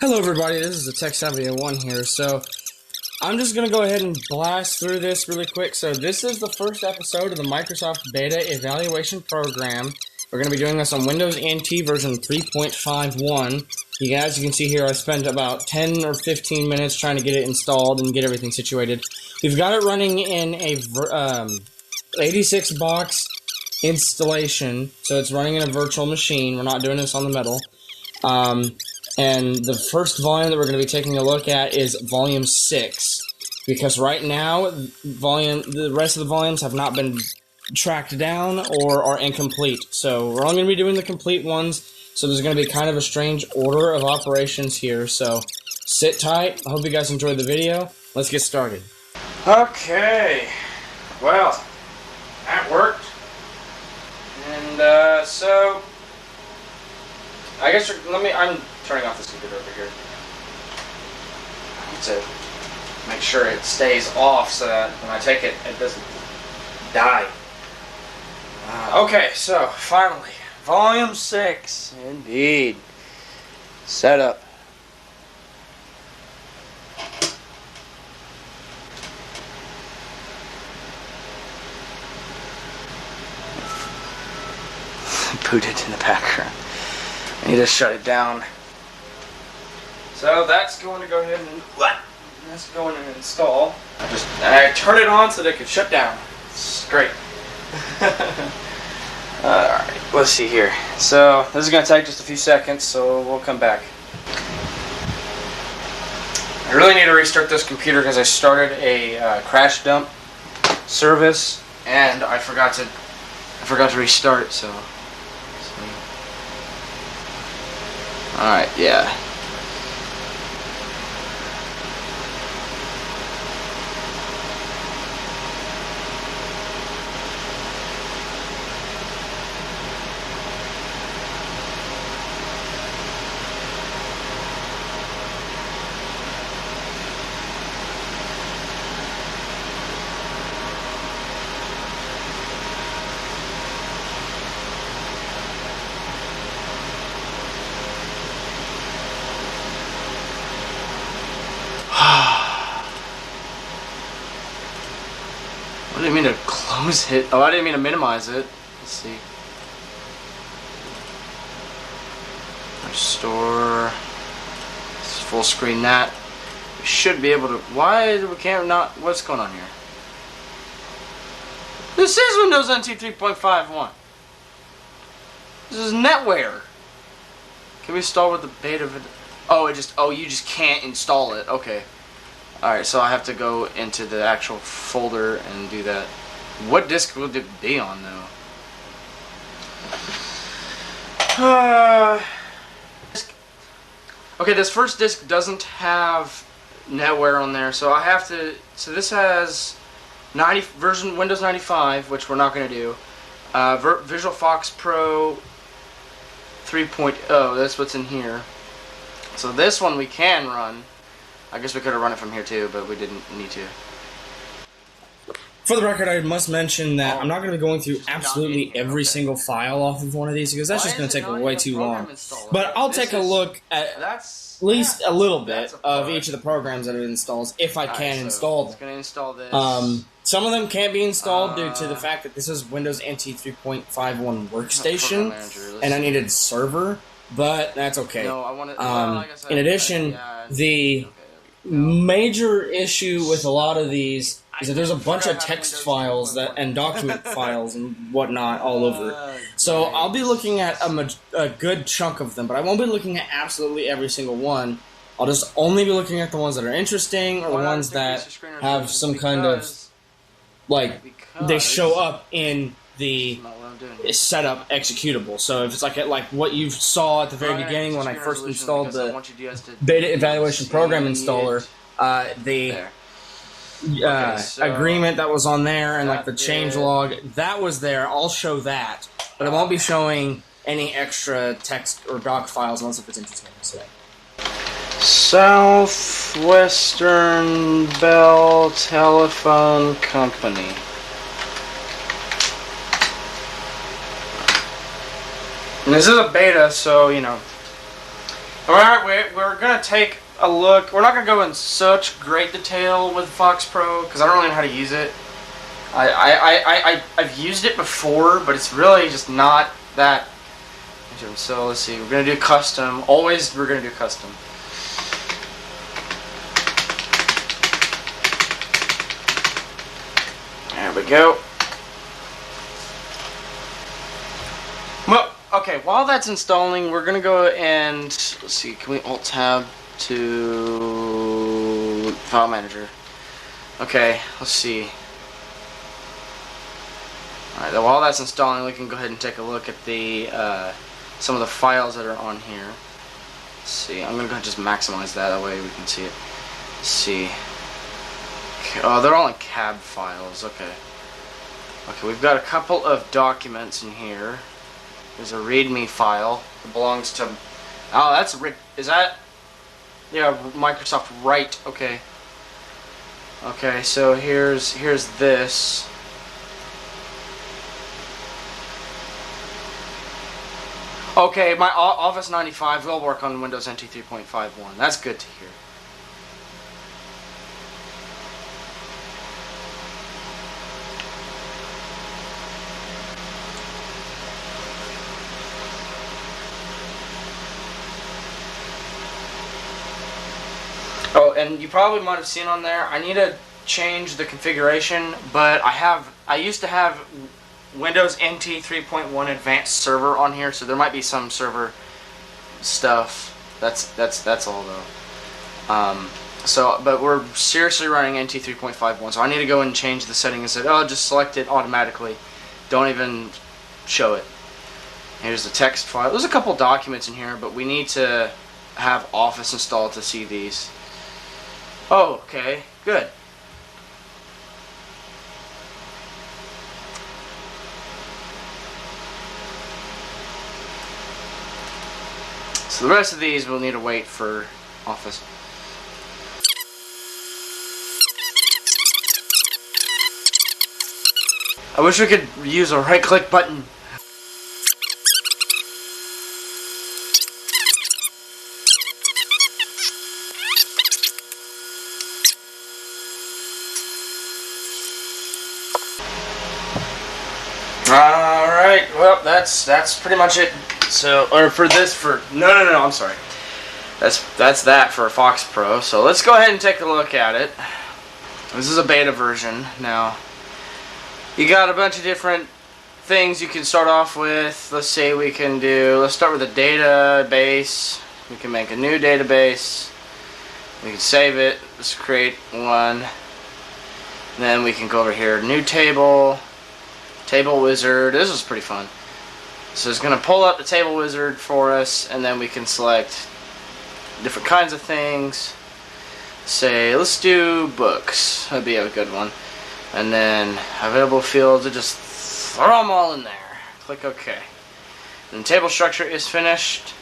Hello everybody, this is the Tech Savvy 1 here. So I'm just going to go ahead and blast through this really quick. So this is the first episode of the Microsoft Beta Evaluation Program. We're going to be doing this on Windows NT version 3.51. You guys, you can see here I spent about 10 or 15 minutes trying to get it installed and get everything situated. We've got it running in a 86 box installation, so it's running in a virtual machine. We're not doing this on the metal. And the first volume that we're going to be taking a look at is volume 6, because right now the rest of the volumes have not been tracked down or are incomplete. So we're only going to be doing the complete ones, so there's going to be kind of a strange order of operations here. So sit tight. I hope you guys enjoyed the video. Let's get started. Okay, well, that worked. And so I guess I'm turning off this computer over here. I need to make sure it stays off so that when I take it, it doesn't die. Okay, so finally, volume 6, indeed. Setup. Booted in the background. I need to shut it down. So that's going to go ahead and that's going to install. I turn it on so that it can shut down. It's great. Alright, let's see here. So this is going to take just a few seconds, so we'll come back. I really need to restart this computer because I started a crash dump service and I forgot to restart it. So alright, yeah. I didn't mean to close it. Oh, I didn't mean to minimize it. Let's see. Restore. Let's full screen that. We should be able to. Why we can't not? What's going on here? This is Windows NT 3.51. This is NetWare. Can we install with the beta? Oh, you just can't install it. Okay. Alright, so I have to go into the actual folder and do that. What disk would it be on, though? Okay, this first disk doesn't have NetWare on there, so I have to... So this has version Windows 95, which we're not going to do. Visual FoxPro 3.0, that's what's in here. So this one we can run. I guess we could have run it from here too, but we didn't need to. For the record, I must mention that I'm not going to be going through absolutely every single file off of one of these because that's just going to take way too long. But I'll take a look at least a little bit of each of the programs that it installs if I can install them. It's going to install this. Some of them can't be installed due to the fact that this is Windows NT 3.51 workstation and I needed a server, but that's okay. In addition, the major issue with a lot of these is that there's a bunch of text files and document files and whatnot all over. So I'll be looking at a good chunk of them, but I won't be looking at absolutely every single one. I'll just only be looking at the ones that are interesting or the ones that have some kind of, like, they show up in the setup executable. So if it's like what you saw at the very beginning when I first installed the Beta Evaluation Program installer, the agreement that was on there and like the change log, that was there. I'll show that, but I won't be showing any extra text or doc files unless if it's interesting. So. Southwestern Bell Telephone Company. And this is a beta, so, you know, Alright, we're going to take a look. We're not going to go in such great detail with FoxPro because I don't really know how to use it. I've used it before, but it's really just not that. So let's see, we're going to do custom. Always we're going to do custom. There we go. Well, okay, while that's installing, we're going to go and, let's see, can we Alt-Tab to File Manager? Okay, let's see. Alright, while that's installing, we can go ahead and take a look at the some of the files that are on here. Let's see, I'm going to go ahead and just maximize that way we can see it. Let's see. Okay, oh, they're all in cab files, okay. Okay, we've got a couple of documents in here. There's a README file that belongs to... Oh, that's... Is that... Yeah, Microsoft Write. Okay. Okay, so here's this. Okay, my Office 95 will work on Windows NT 3.51. That's good to hear. Oh, and you probably might have seen on there, I need to change the configuration, but I used to have Windows NT 3.1 Advanced Server on here, so there might be some server stuff. That's all though. But we're seriously running NT 3.51, so I need to go and change the setting and say, oh, just select it automatically. Don't even show it. Here's the text file. There's a couple documents in here, but we need to have Office installed to see these. Oh, okay, good. So the rest of these we'll need to wait for Office. I wish we could use a right-click button. Alright, well, that's pretty much it. So, or for this, no, I'm sorry. That's that for FoxPro. So let's go ahead and take a look at it. This is a beta version. Now, you got a bunch of different things you can start off with. Let's say let's start with a database. We can make a new database. We can save it. Let's create one. Then we can go over here, new table. Table wizard. This is pretty fun. So it's going to pull up the table wizard for us, and then we can select different kinds of things. Say, let's do books. That'd be a good one. And then available fields, just throw them all in there. Click OK. And the table structure is finished.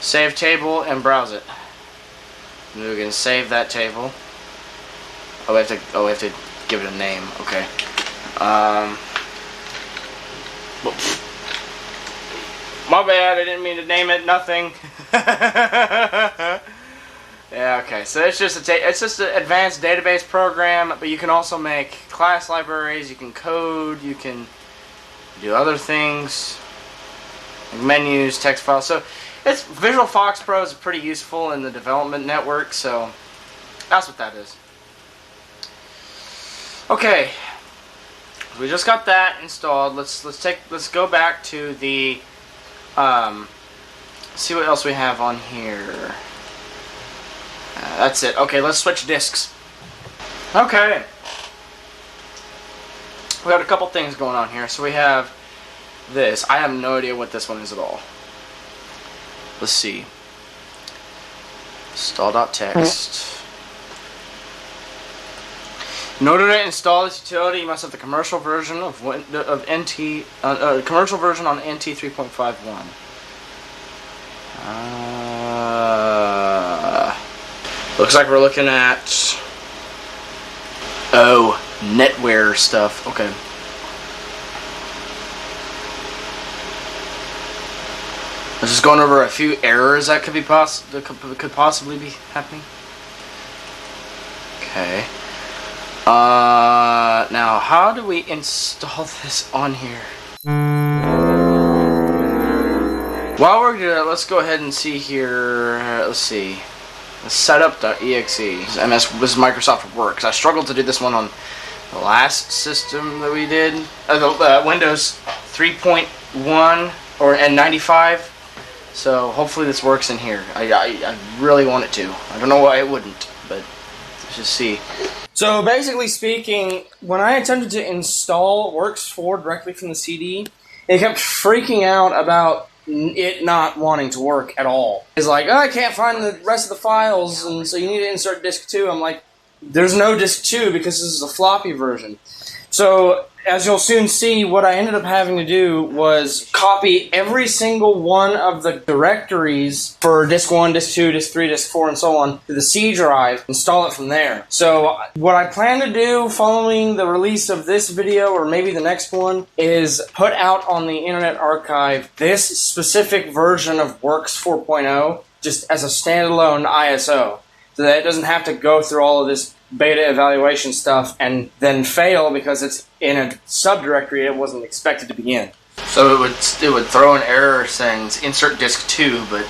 Save table and browse it. And we can save that table. Oh, we have to give it a name. Okay. My bad, I didn't mean to name it nothing. Yeah, okay. So it's just an advanced database program, but you can also make class libraries, you can code, you can do other things, like menus, text files. So it's Visual FoxPro is pretty useful in the development network, so that's what that is. Okay. We just got that installed. Let's go back to the see what else we have on here. That's it. Okay, let's switch disks. Okay. We got a couple things going on here. So we have this. I have no idea what this one is at all. Let's see. Install.txt. In order to install this utility, you must have the commercial version of NT, commercial version on NT 3.51. Looks like we're looking at NetWare stuff. Okay. was just going over a few errors that could be could possibly be happening. Okay. Now how do we install this on here? While we're doing it, let's go ahead and see here. Let's see. Setup.exe. This is Microsoft Word, because I struggled to do this one on the last system that we did. The Windows 3.1 and 95. So hopefully this works in here. I really want it to. I don't know why it wouldn't, but let's just see. So basically speaking, when I attempted to install Works 4 directly from the CD, it kept freaking out about it not wanting to work at all. It's like, oh, I can't find the rest of the files, and so you need to insert disk 2. I'm like, there's no disk 2 because this is a floppy version. So, as you'll soon see, what I ended up having to do was copy every single one of the directories for disk 1, disk 2, disk 3, disk 4, and so on to the C drive, install it from there. So, what I plan to do following the release of this video, or maybe the next one, is put out on the Internet Archive this specific version of Works 4.0 just as a standalone ISO, so that it doesn't have to go through all of this beta evaluation stuff and then fail because it's in a subdirectory it wasn't expected to be in. So it would throw an error saying insert disk 2, but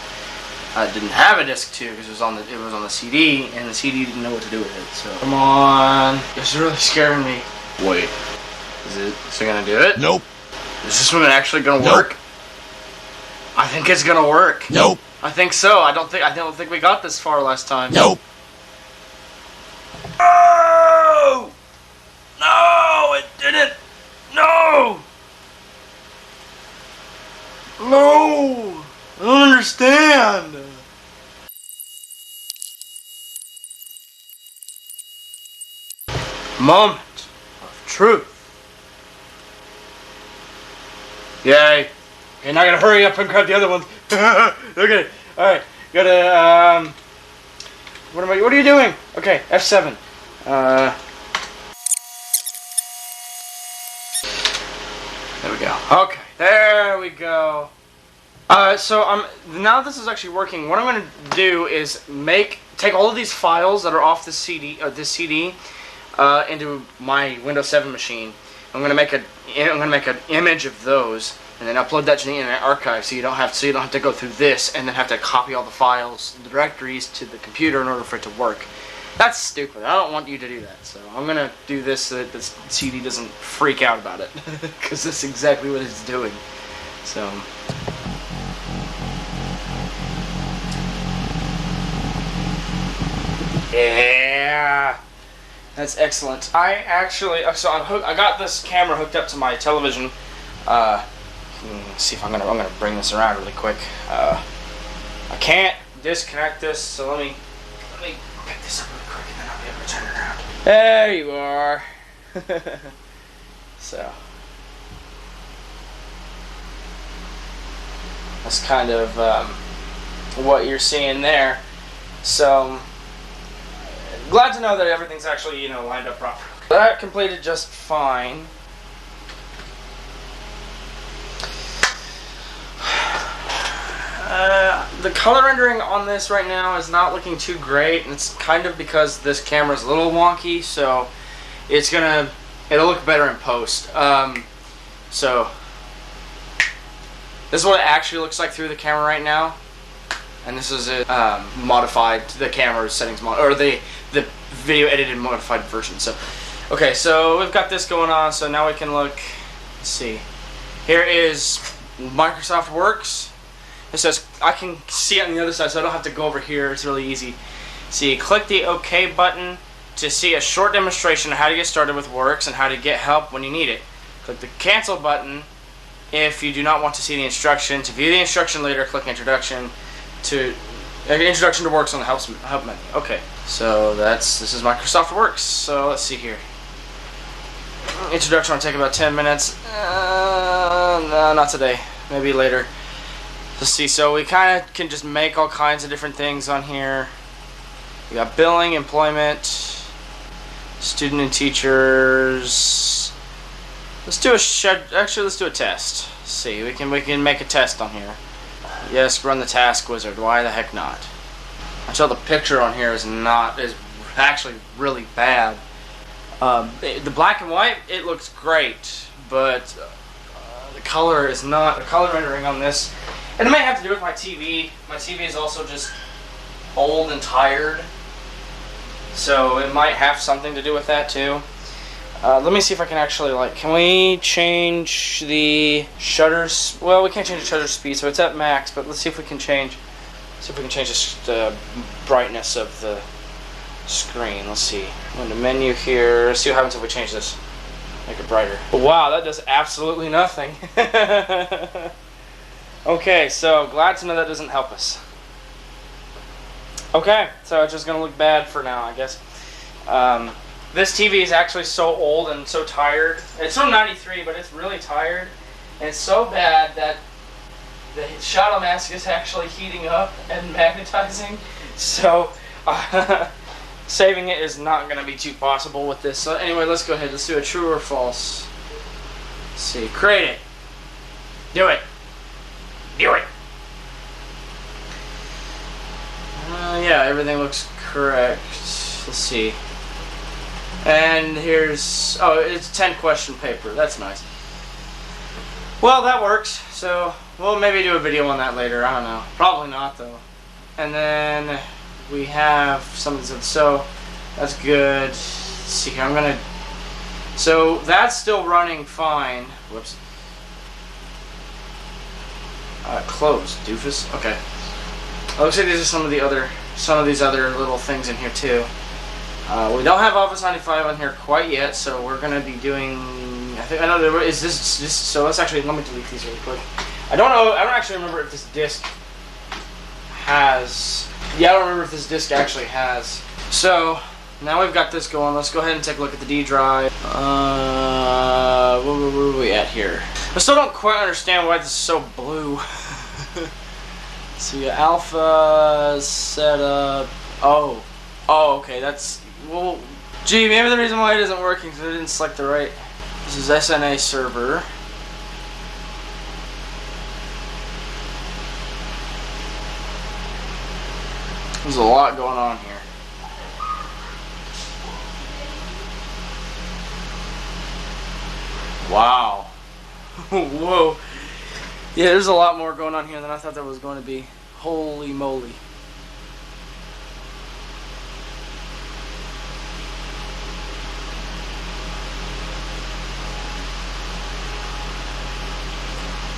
it didn't have a disk 2 because it was on the CD, and the CD didn't know what to do with it. So come on, this is really scaring me. Wait, is it gonna do it? Nope. Is this one actually gonna work? I think it's gonna work. Nope. I think so. I don't think we got this far last time. Nope. No! No, it didn't. No! No! I don't understand. Moment of truth. Yay. Okay, now I gotta hurry up and grab the other ones. Okay, alright. Gotta, what are you doing? Okay, F7. There we go. Okay, there we go. So now this is actually working. What I'm going to do is take all of these files that are off the CD, into my Windows 7 machine. I'm going to make an image of those, and then upload that to the Internet Archive, so you don't have to go through this and then have to copy all the files, the directories, to the computer in order for it to work. That's stupid. I don't want you to do that. So I'm going to do this so that this CD doesn't freak out about it, because that's exactly what it's doing. So yeah, that's excellent. I got this camera hooked up to my television. Let's see if I'm gonna bring this around really quick. I can't disconnect this, so let me pick this up really quick, and then I'll be able to turn it around. There you are. So that's kind of what you're seeing there. So glad to know that everything's actually lined up properly. That completed just fine. The color rendering on this right now is not looking too great, and it's kind of because this camera's a little wonky, so it'll look better in post. So this is what it actually looks like through the camera right now, and this is it modified to the camera settings or the video edited modified version. So okay, so we've got this going on, so now we can look. Let's see. Here is Microsoft Works. It says, I can see it on the other side, so I don't have to go over here. It's really easy. See, click the OK button to see a short demonstration of how to get started with Works and how to get help when you need it. Click the Cancel button if you do not want to see the instruction. To view the instruction later, click Introduction to Works on the help menu. Okay, so this is Microsoft Works. So let's see here. Introduction will take about 10 minutes. No, not today. Maybe later. Let's see, so we kind of can just make all kinds of different things on here. We got billing, employment, student and teachers. Let's do a test. Let's see, we can make a test on here. Yes, run the task wizard. Why the heck not? Until the picture on here is actually really bad. The black and white, it looks great, but the color is not. The color rendering on this, and it might have to do with my TV. My TV is also just old and tired, so it might have something to do with that too. Let me see if I can actually, can we change the shutters? Well, we can't change the shutter speed, so it's at max, but let's see if we can change the brightness of the screen. Let's see. Go into menu here. See what happens if we change this. Make it brighter. Wow, that does absolutely nothing. Okay, so glad to know that doesn't help us. Okay, so it's just going to look bad for now, I guess. This TV is actually so old and so tired. It's from '93, but it's really tired. And it's so bad that the shadow mask is actually heating up and magnetizing. So, saving it is not going to be too possible with this. So anyway, let's go ahead. Let's do a true or false. Let's see. Create it. Do it. Do it. Yeah, everything looks correct. Let's see. And here's, it's a 10 question paper. That's nice. Well, that works. So we'll maybe do a video on that later. I don't know. Probably not though. And then we have something. So that's good. Let's see here. So that's still running fine. Whoops. Close, doofus. Okay. Looks like these are some of these other little things in here too. We don't have Office 95 on here quite yet, so we're gonna be doing. I know there is this. So let me delete these really quick. I don't know. I don't actually remember if this disk has. Yeah, I don't remember if this disk actually has. So now we've got this going. Let's go ahead and take a look at the D drive. Where are we at here? I still don't quite understand why this is so blue. So your alpha setup. Oh, okay. That's. Well, gee, maybe the reason why it isn't working is because I didn't select the right. This is SNA Server. There's a lot going on here. Wow. Whoa. Yeah, there's a lot more going on here than I thought there was going to be. Holy moly.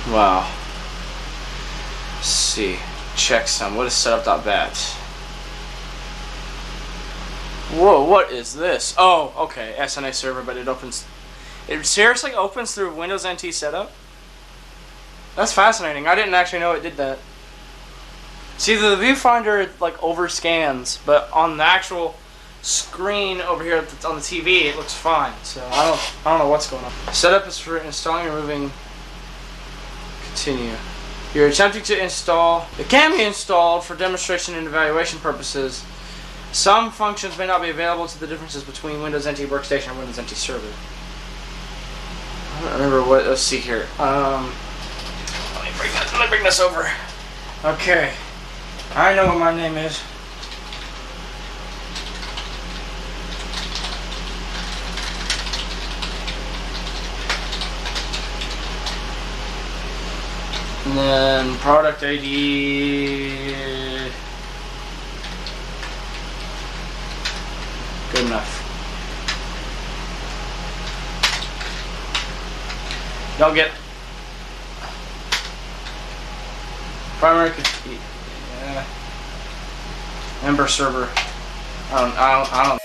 Wow. Let's see. Checksum. What is setup.bat? Whoa, what is this? Oh, okay. SNA Server, but it opens. It seriously opens through Windows NT setup? That's fascinating. I didn't actually know it did that. See, the viewfinder overscans, but on the actual screen over here on the TV, it looks fine. So I don't know what's going on. Setup is for installing and removing. Continue. You're attempting to install. It can be installed for demonstration and evaluation purposes. Some functions may not be available to the differences between Windows NT Workstation and Windows NT Server. I don't remember what. Let's see here. Let me bring this over. Okay. I know what my name is. And then product ID. Good enough. Don't get primary key. Yeah. Member server. I don't.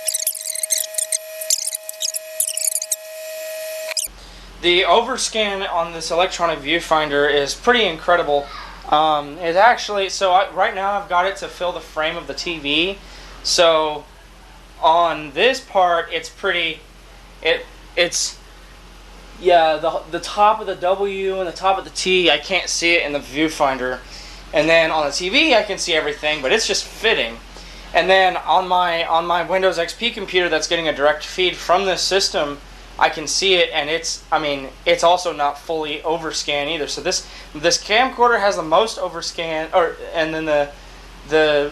The overscan on this electronic viewfinder is pretty incredible. It actually, right now I've got it to fill the frame of the TV. So on this part, it's pretty. It's yeah. The top of the W and the top of the T, I can't see it in the viewfinder. And then on the TV, I can see everything, but it's just fitting. And then on my Windows XP computer that's getting a direct feed from this system, I can see it, and it's also not fully overscan either. So this camcorder has the most overscan, and then the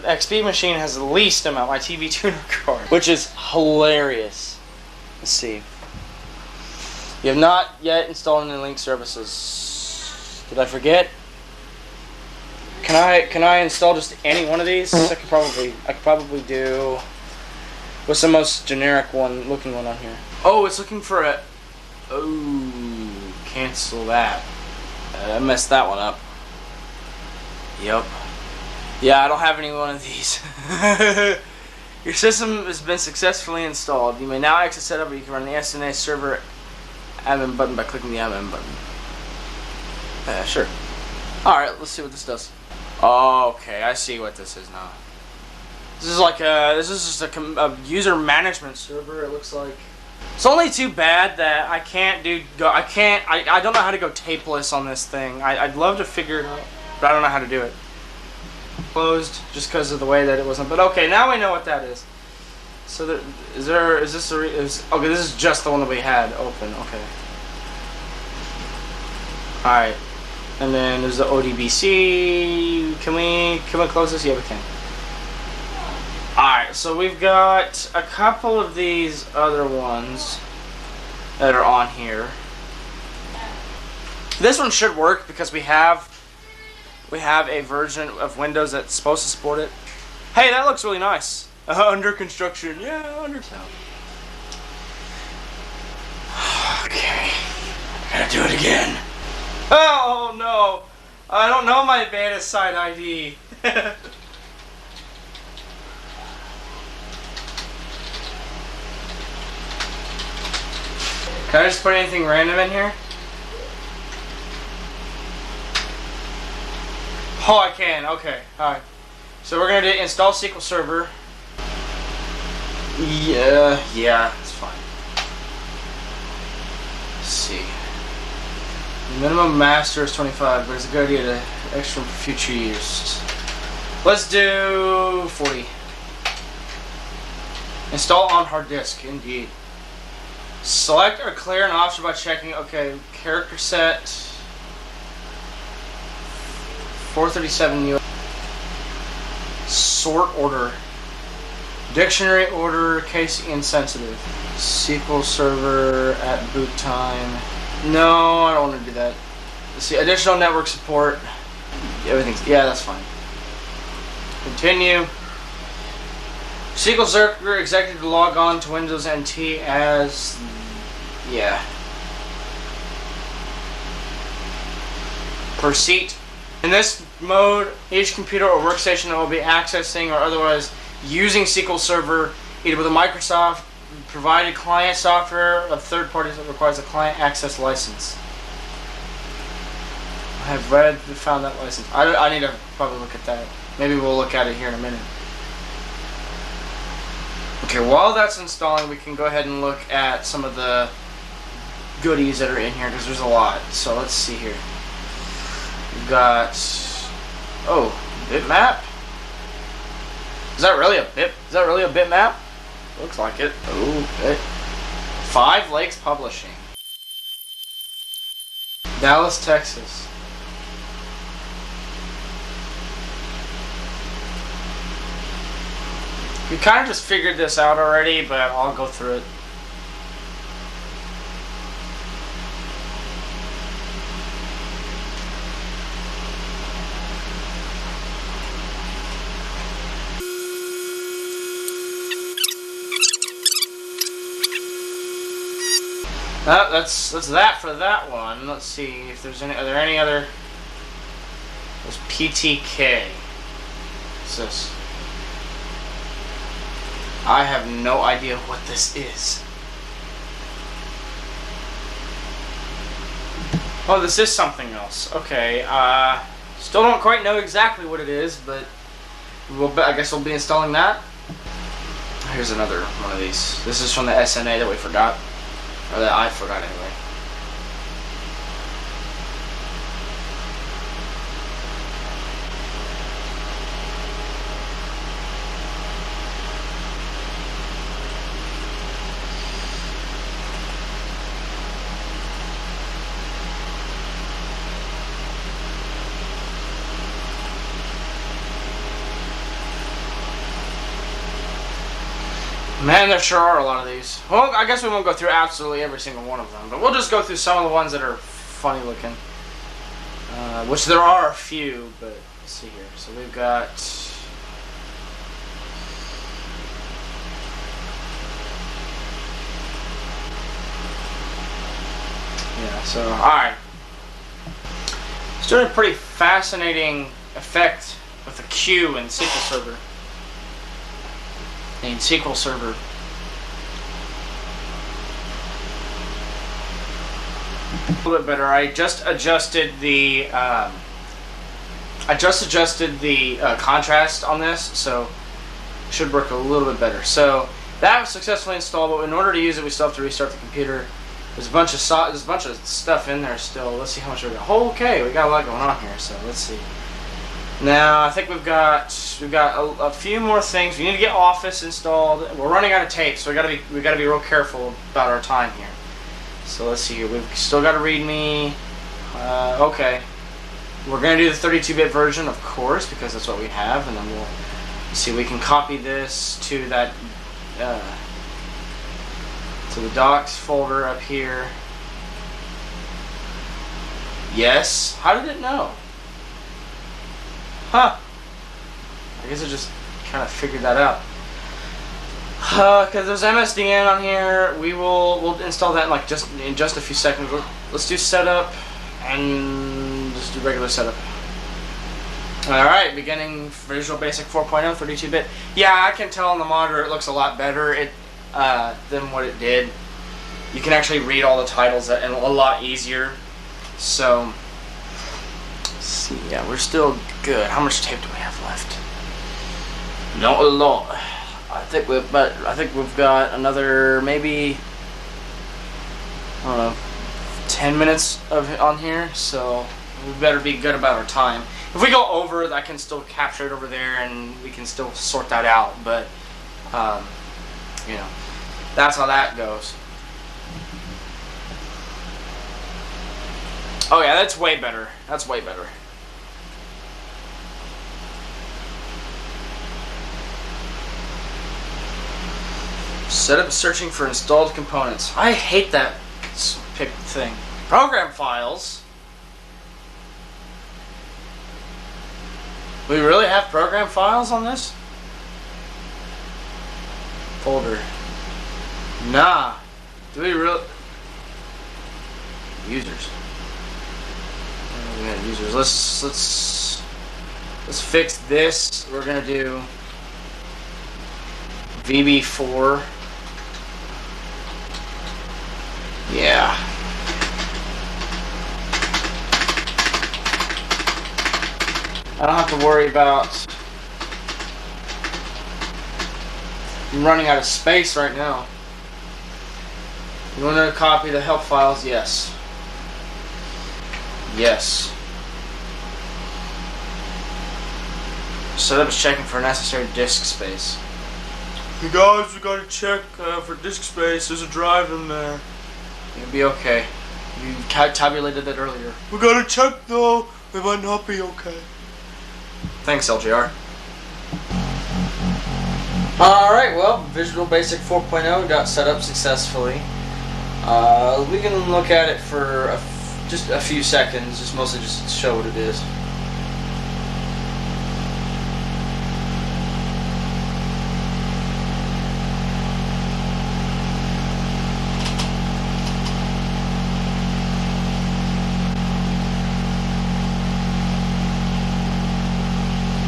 XP machine has the least amount. My TV tuner card, which is hilarious. Let's see. You have not yet installed any link services. Did I forget? Can I install just any one of these? I could probably do. What's the most generic looking one on here? Oh, it's looking for a. Oh, cancel that. I messed that one up. Yep. Yeah, I don't have any one of these. Your system has been successfully installed. You may now exit setup, or you can run the SNA Server admin button by clicking the admin button. Sure. Alright, let's see what this does. Okay, I see what this is now. This is just a user management server, it looks like. It's only too bad that I don't know how to go tapeless on this thing. I'd love to figure it out, but I don't know how to do it. Closed just because of the way that it wasn't. But okay, now we know what that is. So okay, this is just the one that we had open. Okay. All right, and then there's the ODBC. Can we close this? Yeah, we can. All right, so we've got a couple of these other ones that are on here. This one should work because we have a version of Windows that's supposed to support it. Hey, that looks really nice. Under construction. Yeah, Okay. I gotta do it again. Oh, no. I don't know my beta site ID. Can I just put anything random in here? Oh, I can. Okay. Alright. So we're going to install SQL Server. Yeah, it's fine. Let's see. The minimum master is 25, but it's a good idea to extra for future use. Let's do 40. Install on hard disk, indeed. Select or clear an option by checking, okay, character set 437 US. Sort order. Dictionary order, case insensitive. SQL Server at boot time. No, I don't want to do that. Let's see, additional network support. Everything's, yeah, that's fine. Continue. SQL Server executive to log on to Windows NT as, yeah. Per seat. In this mode, each computer or workstation that will be accessing or otherwise using SQL Server, either with a Microsoft provided client software of third parties that requires a client access license. I have found that license. I need to probably look at that. Maybe we'll look at it here in a minute. Okay, while that's installing, we can go ahead and look at some of the goodies that are in here, because there's a lot. So let's see here. We've got, oh, bitmap. Is that really a bitmap? Looks like it. Okay. Five Lakes Publishing. Dallas, Texas. We kind of just figured this out already, but I'll go through it. That's that for that one. Let's see if there's any. Are there any other? There's PTK. What's this? I have no idea what this is. Oh, this is something else. Okay. Still don't quite know exactly what it is, but I guess we'll be installing that. Here's another one of these. This is from the SNA that we forgot. Or that I forgot anyway. Man, there sure are a lot of these. Well, I guess we won't go through absolutely every single one of them, but we'll just go through some of the ones that are funny looking. Which there are a few, but let's see here. So we've got... Yeah, so, alright. It's doing a pretty fascinating effect with the Q in SQL Server. In SQL Server. A little bit better. I just adjusted the contrast on this, so it should work a little bit better. So that was successfully installed, but in order to use it, we still have to restart the computer. There's a bunch of stuff in there still. Let's see how much we got. Okay, we got a lot going on here. So let's see. Now I think we've got a few more things. We need to get Office installed. We're running out of tape, so we gotta be real careful about our time here. So let's see here. We've still got a README. Okay, we're gonna do the 32-bit version, of course, because that's what we have, and then we'll see. We can copy this to that to the docs folder up here. Yes. How did it know? Huh. I guess I just kind of figured that out. Because there's MSDN on here. We'll install that in just a few seconds. Let's do setup and just do regular setup. Alright, beginning Visual Basic 4.0, 32-bit. Yeah, I can tell on the monitor it looks a lot better than what it did. You can actually read all the titles and a lot easier. So, let's see. Yeah, we're still good. How much tape do we have left? Not a lot. I think we've got another maybe, I don't know, 10 minutes on here. So we better be good about our time. If we go over, I can still capture it over there, and we can still sort that out. But you know, that's how that goes. Oh yeah, that's way better. That's way better. Set up searching for installed components. I hate that pick thing. Program files. We really have program files on this? Folder. Nah. Do we really? Users. Users. Let's fix this. We're gonna do VB4. Yeah. I don't have to worry about running out of space right now. You want to copy the help files? Yes. Yes. Setup is checking for necessary disk space. Hey guys, we gotta check for disk space. There's a drive in there. You'll be okay. You tabulated it earlier. We gotta check though. We might not be okay. Thanks, LGR. Alright, well, Visual Basic 4.0 got set up successfully. We can look at it for just a few seconds, just mostly just to show what it is.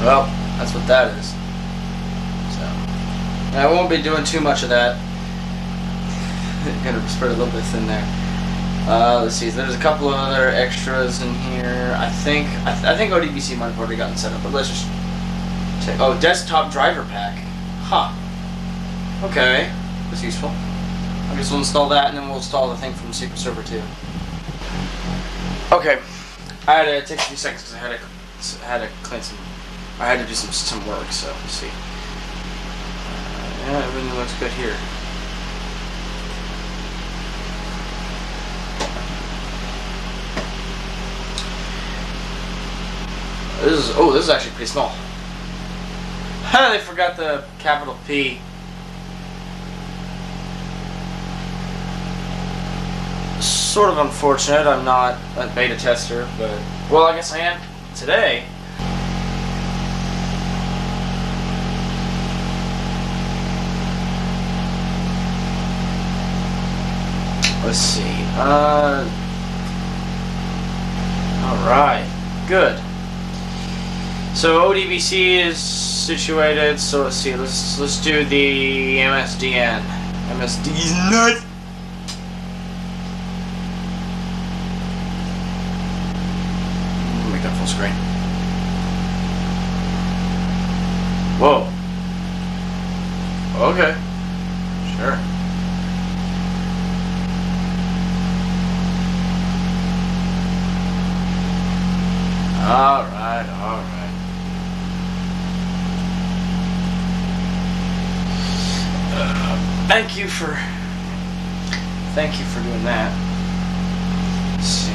Well, that's what that is. So, I won't be doing too much of that. I'm gonna spread a little bit thin there. Let's see. There's a couple of other extras in here. I think ODBC might have already gotten set up, but let's just check. Oh, desktop driver pack. Huh. Okay, that's useful. I guess we'll install that, and then we'll install the thing from SQL Server 2. Okay, I had to take a few seconds because I had to clean some. I had to do some work, so let's see. Yeah, everything looks good here. This is actually pretty small. They forgot the capital P. sort of unfortunate. I'm not a beta tester, but well, I guess I am today. Let's see. Alright. Good. So ODBC is situated, so let's see, let's do the MSDN. MSD's nut! Make that full screen. Whoa. Okay. Sure. Alright, alright. Thank you for doing that. Let's see.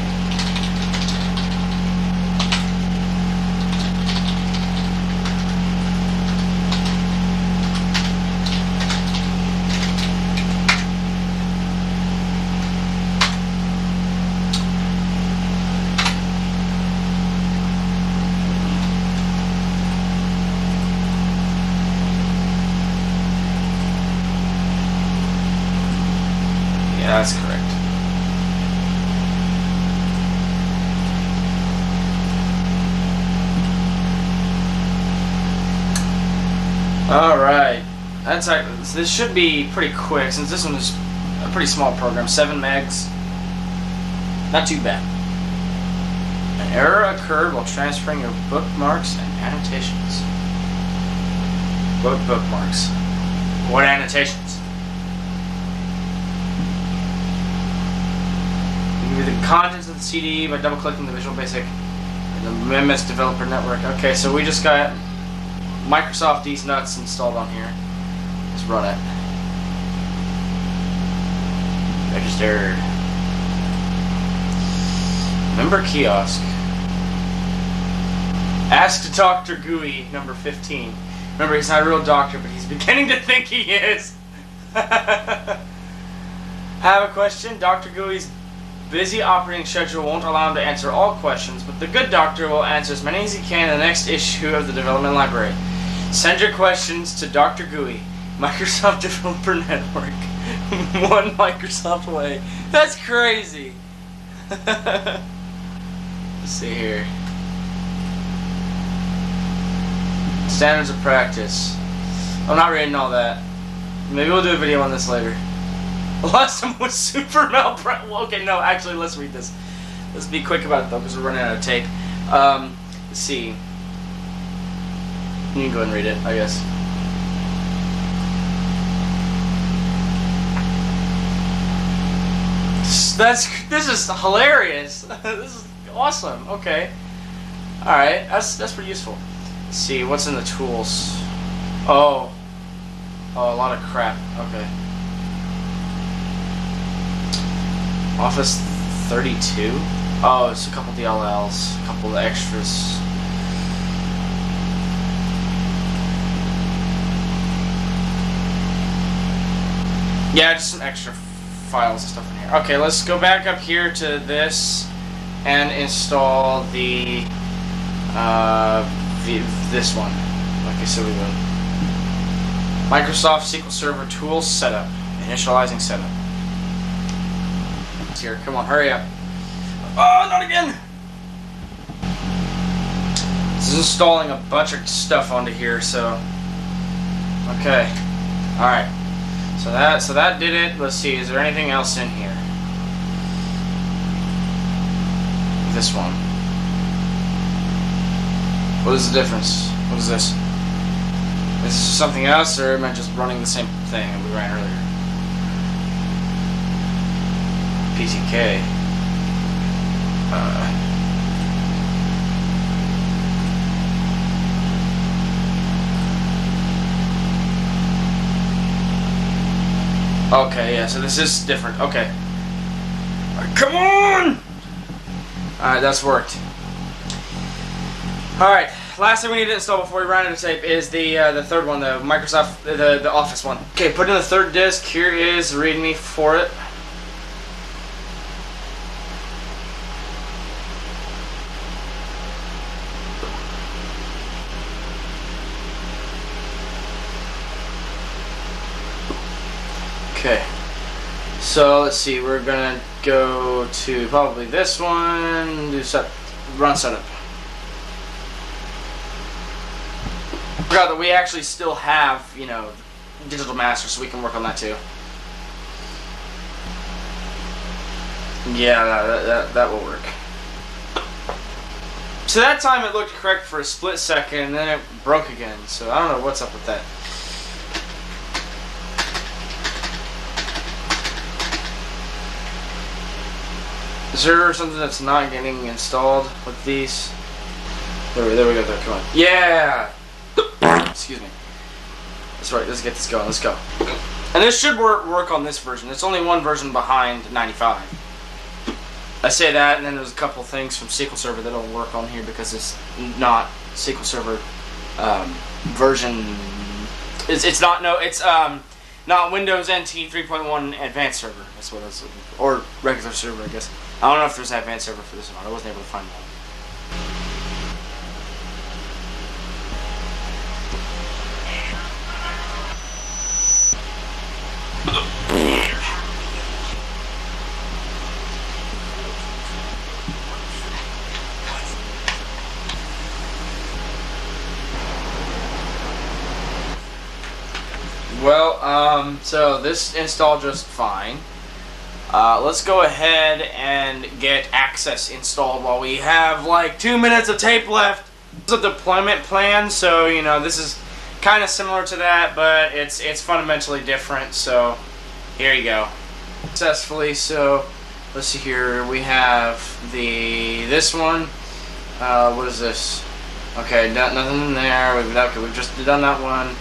That's correct. Alright. That's this should be pretty quick since this one is a pretty small program, 7 megs. Not too bad. An error occurred while transferring your bookmarks and annotations. Bookmarks. What annotations? The contents of the CD by double-clicking the Visual Basic and the MS Developer Network. Okay, so we just got Microsoft Deez nuts installed on here. Let's run it. Registered. Member kiosk. Ask Dr. GUI, number 15. Remember, he's not a real doctor, but he's beginning to think he is. Have a question? Dr. GUI's busy operating schedule won't allow him to answer all questions, but the good doctor will answer as many as he can in the next issue of the development library. Send your questions to Dr. GUI, Microsoft Developer Network, 1 Microsoft away. That's crazy. Let's see here. Standards of practice. I'm not reading all that. Maybe we'll do a video on this later. Last one was super malpractice. Well, okay, no, actually, let's read this. Let's be quick about it, though, because we're running out of tape. Let's see. You can go ahead and read it, I guess. This is hilarious. This is awesome. Okay. Alright, that's pretty useful. Let's see, what's in the tools? Oh, a lot of crap. Okay. Office 32? Oh, it's a couple DLLs, a couple of extras. Yeah, just some extra files and stuff in here. Okay, let's go back up here to this and install the this one. Like I said we would. Microsoft SQL Server Tools setup. Initializing setup. Here, come on, hurry up. Oh, not again! This is installing a bunch of stuff onto here, so okay. Alright. So that did it. Let's see, is there anything else in here? This one. What is the difference? What is this? Is this something else, or am I just running the same thing that we ran earlier? PCK. Okay, yeah, so this is different. Okay. Come on! Alright, that's worked. Alright, last thing we need to install before we run out of tape is the third one, the Microsoft, the Office one. Okay, put in the third disk. Here is the README for it. Okay. So let's see. We're gonna go to probably this one. Do run setup. Forgot that we actually still have, you know, digital master, so we can work on that too. Yeah, that will work. So that time it looked correct for a split second, and then it broke again. So I don't know what's up with that. Is there something that's not getting installed with these? There we go. Come on. Yeah. Excuse me. That's right. Let's get this going. Let's go. And this should work on this version. It's only one version behind 95. I say that, and then there's a couple things from SQL Server that don't work on here because it's not SQL Server version. It's not not Windows NT 3.1 Advanced Server. That's what it's, or regular server, I guess. I don't know if there's an Advanced Server for this one. I wasn't able to find one. Well, so this installed just fine. Let's go ahead and get Access installed while we have like 2 minutes of tape left. This is a deployment plan, so you know this is kind of similar to that, but it's fundamentally different. So here you go. Successfully. So let's see here. We have this one. What is this? Okay, nothing in there. We've just done that one.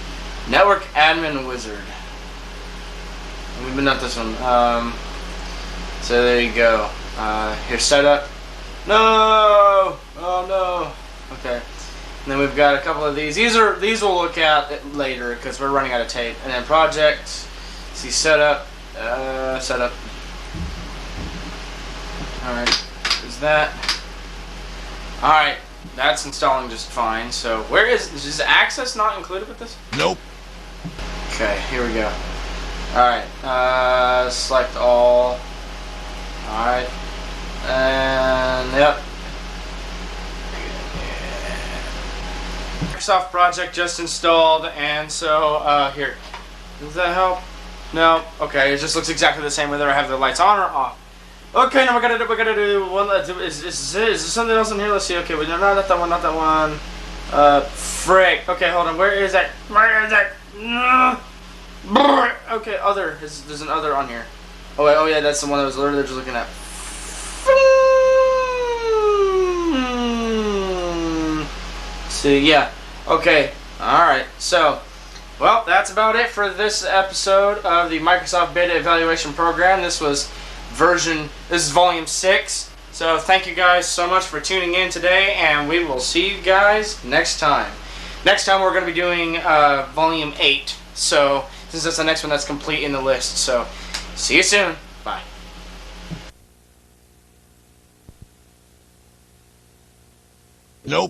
Network Admin Wizard. We've been at this one. So there you go. Here's setup. No! Oh no! Okay. And then we've got a couple of these. These we'll look at later because we're running out of tape. And then project. See setup. Setup. Alright. Is that? Alright. That's installing just fine. So where is Access not included with this? Nope. Okay, here we go. Alright, select all. Alright. And, yep. Microsoft project just installed, and so, here. Does that help? No? Okay, it just looks exactly the same whether I have the lights on or off. Okay, now we gotta do one. Is there something else in here? Let's see. Okay, no, not that one, not that one. Frick. Okay, hold on. Where is that? Where is that? Okay, other. There's an other on here. Oh wait, oh yeah, that's the one I was literally just looking at. So yeah. Okay. All right. So, well, that's about it for this episode of the Microsoft Beta Evaluation Program. This is volume 6. So thank you guys so much for tuning in today, and we will see you guys next time. Next time we're going to be doing volume 8. So since that's the next one that's complete in the list. So see you soon. Bye. Nope.